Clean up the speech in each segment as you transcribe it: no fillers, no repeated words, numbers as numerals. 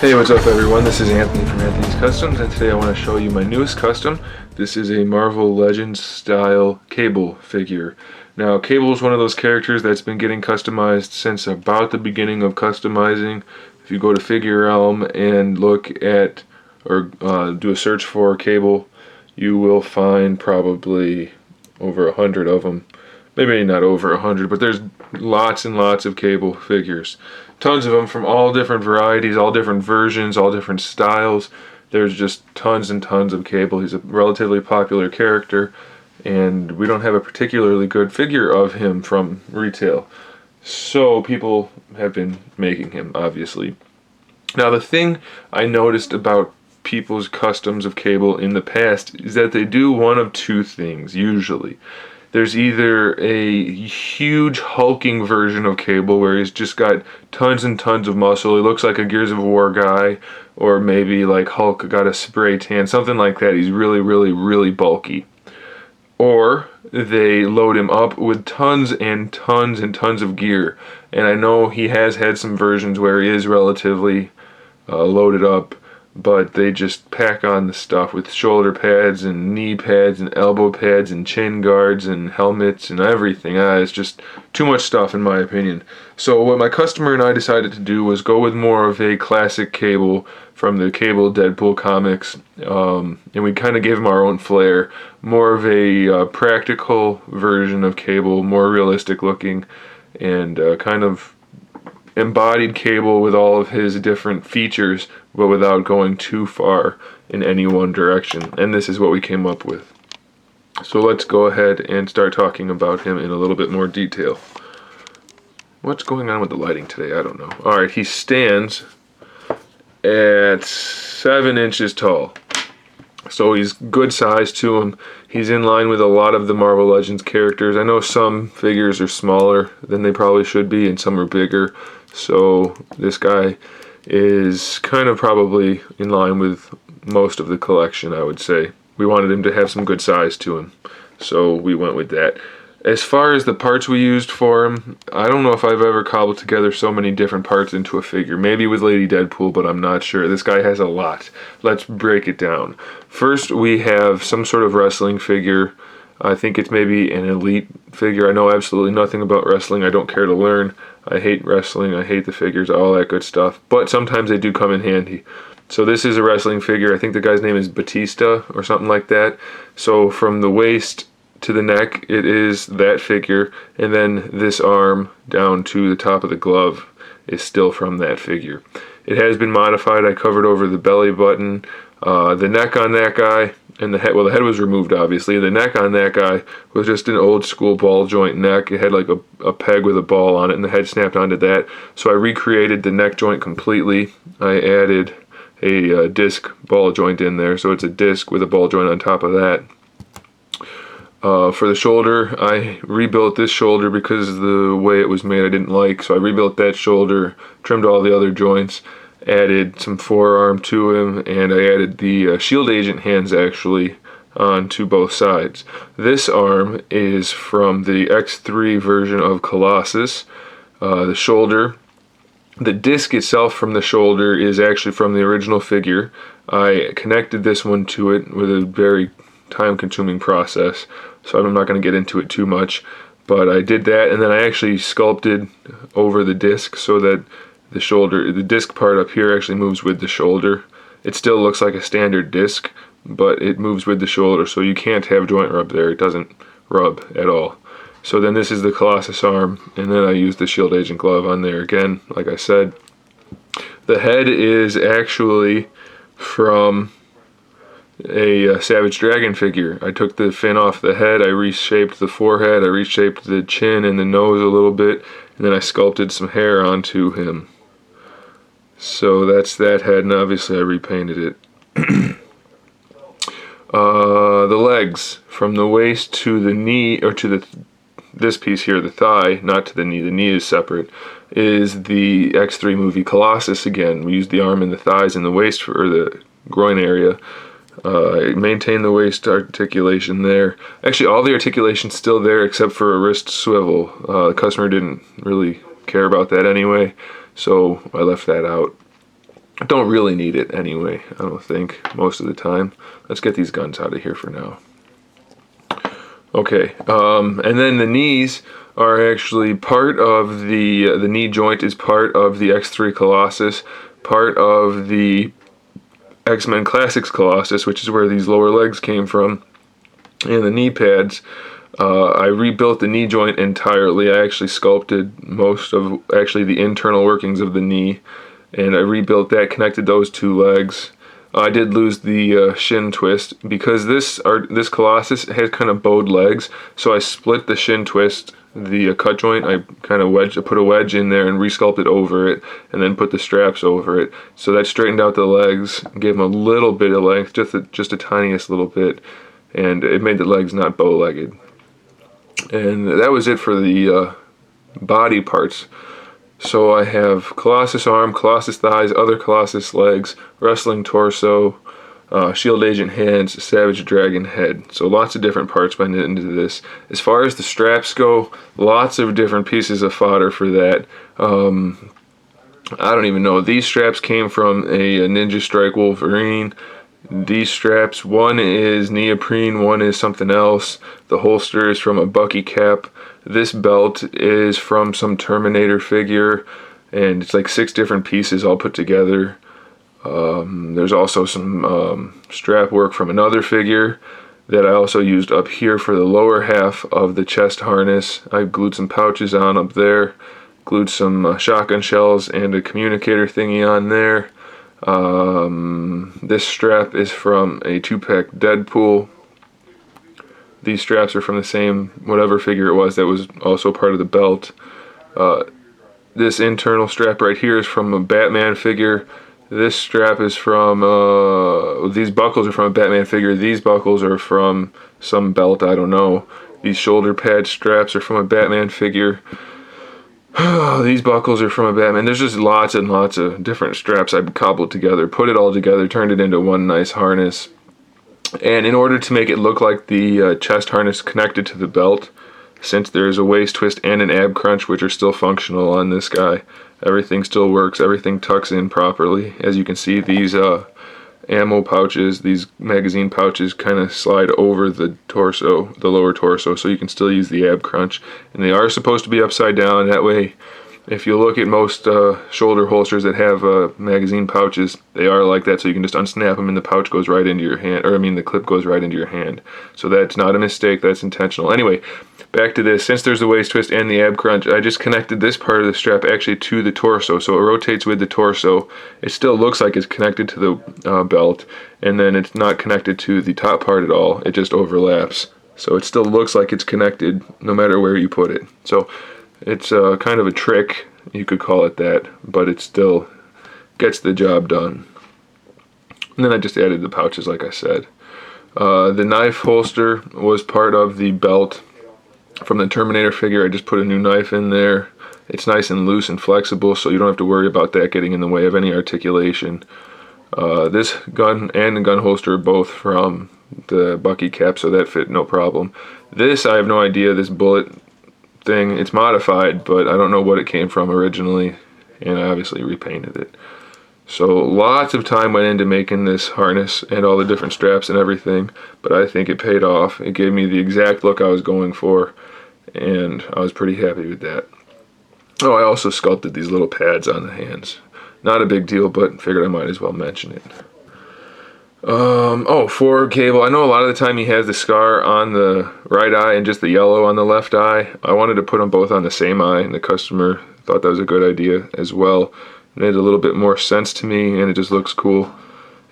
Hey, what's up everyone? This is Anthony from Anthony's Customs, and today I want to show you my newest custom. This is a Marvel Legends style Cable figure. Now, Cable is one of those characters that's been getting customized since about the beginning of customizing. If you go to Figure Realm and look at, or do a search for Cable, you will find probably over 100 of them. Maybe not over 100, but there's lots and lots of Cable figures. Tons of them from all different varieties, all different versions, all different styles. There's just tons and tons of Cable. He's a relatively popular character, and we don't have a particularly good figure of him from retail. So people have been making him, obviously. Now, the thing I noticed about people's customs of Cable in the past is that they do one of two things, usually. There's either a huge hulking version of Cable where he's just got tons and tons of muscle. He looks like a Gears of War guy, or maybe like Hulk got a spray tan, something like that. He's really, really, really bulky. Or they load him up with tons and tons and tons of gear. And I know he has had some versions where he is relatively loaded up, but they just pack on the stuff with shoulder pads and knee pads and elbow pads and chin guards and helmets and everything. It's just too much stuff in my opinion. So what my customer and I decided to do was go with more of a classic Cable from the Cable Deadpool comics, and we kind of gave him our own flair. More of a practical version of Cable, more realistic looking, and kind of embodied Cable with all of his different features, but without going too far in any one direction. And this is what we came up with. So let's go ahead and start talking about him in a little bit more detail. What's going on with the lighting today? I don't know. Alright, he stands at 7 inches tall. So he's good size to him. He's in line with a lot of the Marvel Legends characters. I know some figures are smaller than they probably should be, and some are bigger. So this guy is kind of probably in line with most of the collection, I would say. We wanted him to have some good size to him, so we went with that. As far as the parts we used for him, I don't know if I've ever cobbled together so many different parts into a figure. Maybe with Lady Deadpool, but I'm not sure. This guy has a lot. Let's break it down. First, we have some sort of wrestling figure. I think it's maybe an elite figure. I know absolutely nothing about wrestling. I don't care to learn. I hate wrestling. I hate the figures, all that good stuff. But sometimes they do come in handy. So this is a wrestling figure. I think the guy's name is Batista or something like that. So from the waist to the neck, it is that figure, and then this arm down to the top of the glove is still from that figure. It has been modified. I covered over the belly button, the neck on that guy, and the head. Well, the head was removed, obviously. The neck on that guy was just an old school ball joint neck. It had like a peg with a ball on it, and the head snapped onto that. So I recreated the neck joint completely. I added a disc ball joint in there, so it's a disc with a ball joint on top of that. For the shoulder, I rebuilt this shoulder because the way it was made I didn't like, so I rebuilt that shoulder, trimmed all the other joints, added some forearm to him, and I added the shield agent hands actually onto both sides. This arm is from the X3 version of Colossus. The shoulder, the disc itself from the shoulder is actually from the original figure. I connected this one to it with a very time-consuming process, so I'm not going to get into it too much, but I did that, and then I actually sculpted over the disc so that the shoulder, the disc part up here actually moves with the shoulder. It still looks like a standard disc, but it moves with the shoulder, so you can't have joint rub there. It doesn't rub at all. So then this is the Colossus arm, and then I used the shield agent glove on there again, like I said. The head is actually from a Savage Dragon figure. I took the fin off the head, I reshaped the forehead, I reshaped the chin and the nose a little bit, and then I sculpted some hair onto him. So that's that head, and obviously I repainted it. The legs, from the waist to the knee, or to this piece here, the thigh, not to the knee is separate, is the X3 movie Colossus again. We used the arm and the thighs and the waist for the groin area. Maintain the waist articulation there. Actually, all the articulation's still there except for a wrist swivel. The customer didn't really care about that anyway, so I left that out. Don't really need it anyway, I don't think, most of the time. Let's get these guns out of here for now. Okay, and then the knees are actually part of the knee joint is part of the X3 Colossus, part of the X-Men Classics Colossus, which is where these lower legs came from, and the knee pads. I rebuilt the knee joint entirely. I actually sculpted most of the internal workings of the knee, and I rebuilt that, connected those two legs. I did lose the shin twist because this Colossus had kind of bowed legs, so I split the shin twist, the cut joint. I kind of put a wedge in there and resculpted over it, and then put the straps over it. So that straightened out the legs, gave them a little bit of length, just a tiniest little bit, and it made the legs not bow-legged. And that was it for the body parts. So I have Colossus arm, Colossus thighs, other Colossus legs, wrestling torso, shield agent hands, savage dragon head. So lots of different parts went into this. As far as the straps go, lots of different pieces of fodder for that. I don't even know. These straps came from a Ninja Strike Wolverine. These straps, one is neoprene, one is something else. The holster is from a Bucky cap. This belt is from some Terminator figure, and it's like 6 different pieces all put together. There's also some strap work from another figure that I also used up here for the lower half of the chest harness. I glued some pouches on up there, glued some shotgun shells and a communicator thingy on there. This strap is from a 2-pack Deadpool. These straps are from the same whatever figure it was that was also part of the belt. This internal strap right here is from a Batman figure. This strap is from, these buckles are from a Batman figure. These buckles are from some belt, I don't know. These shoulder pad straps are from a Batman figure. These buckles are from a Batman. There's just lots and lots of different straps I cobbled together, put it all together, turned it into one nice harness. And in order to make it look like the chest harness connected to the belt, since there's a waist twist and an ab crunch, which are still functional on this guy, everything still works, everything tucks in properly. As you can see, these ammo pouches, these magazine pouches kind of slide over the torso, the lower torso, so you can still use the ab crunch. And they are supposed to be upside down. That way, if you look at most shoulder holsters that have magazine pouches, they are like that, so you can just unsnap them and the pouch goes right into your hand, or I mean the clip goes right into your hand. So that's not a mistake, that's intentional. Anyway, back to this. Since there's the waist twist and the ab crunch, I just connected this part of the strap actually to the torso, so it rotates with the torso. It still looks like it's connected to the belt, and then it's not connected to the top part at all. It just overlaps. So it still looks like it's connected no matter where you put it. So it's kind of a trick, you could call it that, but it still gets the job done. And then I just added the pouches like I said. The knife holster was part of the belt from the Terminator figure. I just put a new knife in there. It's nice and loose and flexible, so you don't have to worry about that getting in the way of any articulation. This gun and the gun holster are both from the Bucky cap, so that fit no problem. This, I have no idea, this bullet thing, it's modified, but I don't know what it came from originally, and I obviously repainted it. So lots of time went into making this harness and all the different straps and everything, but I think it paid off. It gave me the exact look I was going for, and I was pretty happy with that. Oh, I also sculpted these little pads on the hands. Not a big deal, but figured I might as well mention it. For Cable, I know a lot of the time he has the scar on the right eye and just the yellow on the left eye. I wanted to put them both on the same eye, and the customer thought that was a good idea as well. It made a little bit more sense to me, and it just looks cool.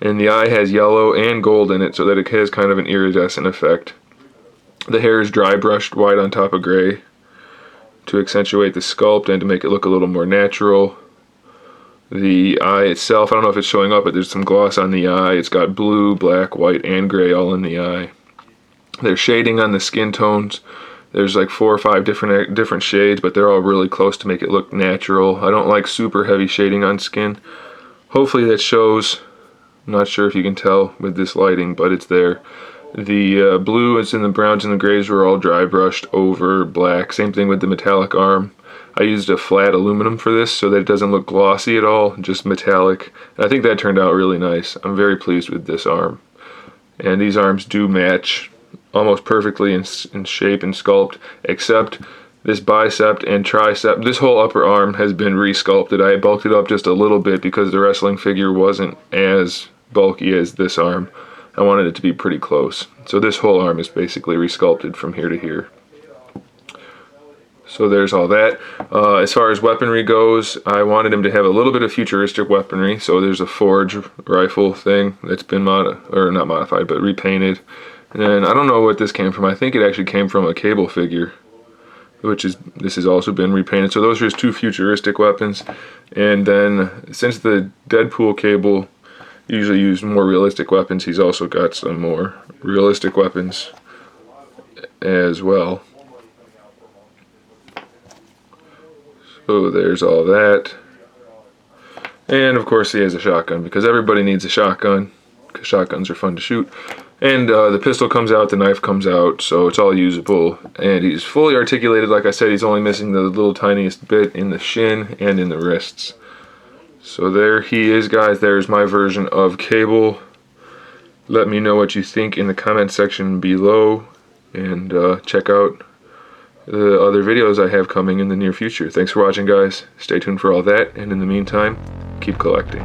And the eye has yellow and gold in it, so that it has kind of an iridescent effect. The hair is dry brushed white on top of gray to accentuate the sculpt and to make it look a little more natural. The eye itself, I don't know if it's showing up, but there's some gloss on the eye. It's got blue, black, white, and gray all in the eye. There's shading on the skin tones. There's like 4 or 5 different shades, but they're all really close to make it look natural. I don't like super heavy shading on skin. Hopefully that shows. I'm not sure if you can tell with this lighting, but it's there. The blues and the browns and the grays were all dry brushed over black. Same thing with the metallic arm. I used a flat aluminum for this so that it doesn't look glossy at all, just metallic. And I think that turned out really nice. I'm very pleased with this arm. And these arms do match almost perfectly in shape and sculpt, except this bicep and tricep. This whole upper arm has been resculpted. I bulked it up just a little bit because the wrestling figure wasn't as bulky as this arm. I wanted it to be pretty close. So this whole arm is basically resculpted from here to here. So there's all that. As far as weaponry goes, I wanted him to have a little bit of futuristic weaponry. So there's a forge rifle thing that's been not modified, but repainted. And I don't know what this came from. I think it actually came from a Cable figure, this has also been repainted. So those are his two futuristic weapons. And then since the Deadpool Cable usually used more realistic weapons, he's also got some more realistic weapons as well. So there's all that. And of course he has a shotgun, because everybody needs a shotgun, because shotguns are fun to shoot. And the pistol comes out, the knife comes out, so it's all usable. And he's fully articulated. Like I said, he's only missing the little tiniest bit in the shin and in the wrists. So there he is, guys. There's my version of Cable. Let me know what you think in the comment section below. And check out the other videos I have coming in the near future. Thanks for watching, guys. Stay tuned for all that. And in the meantime, keep collecting.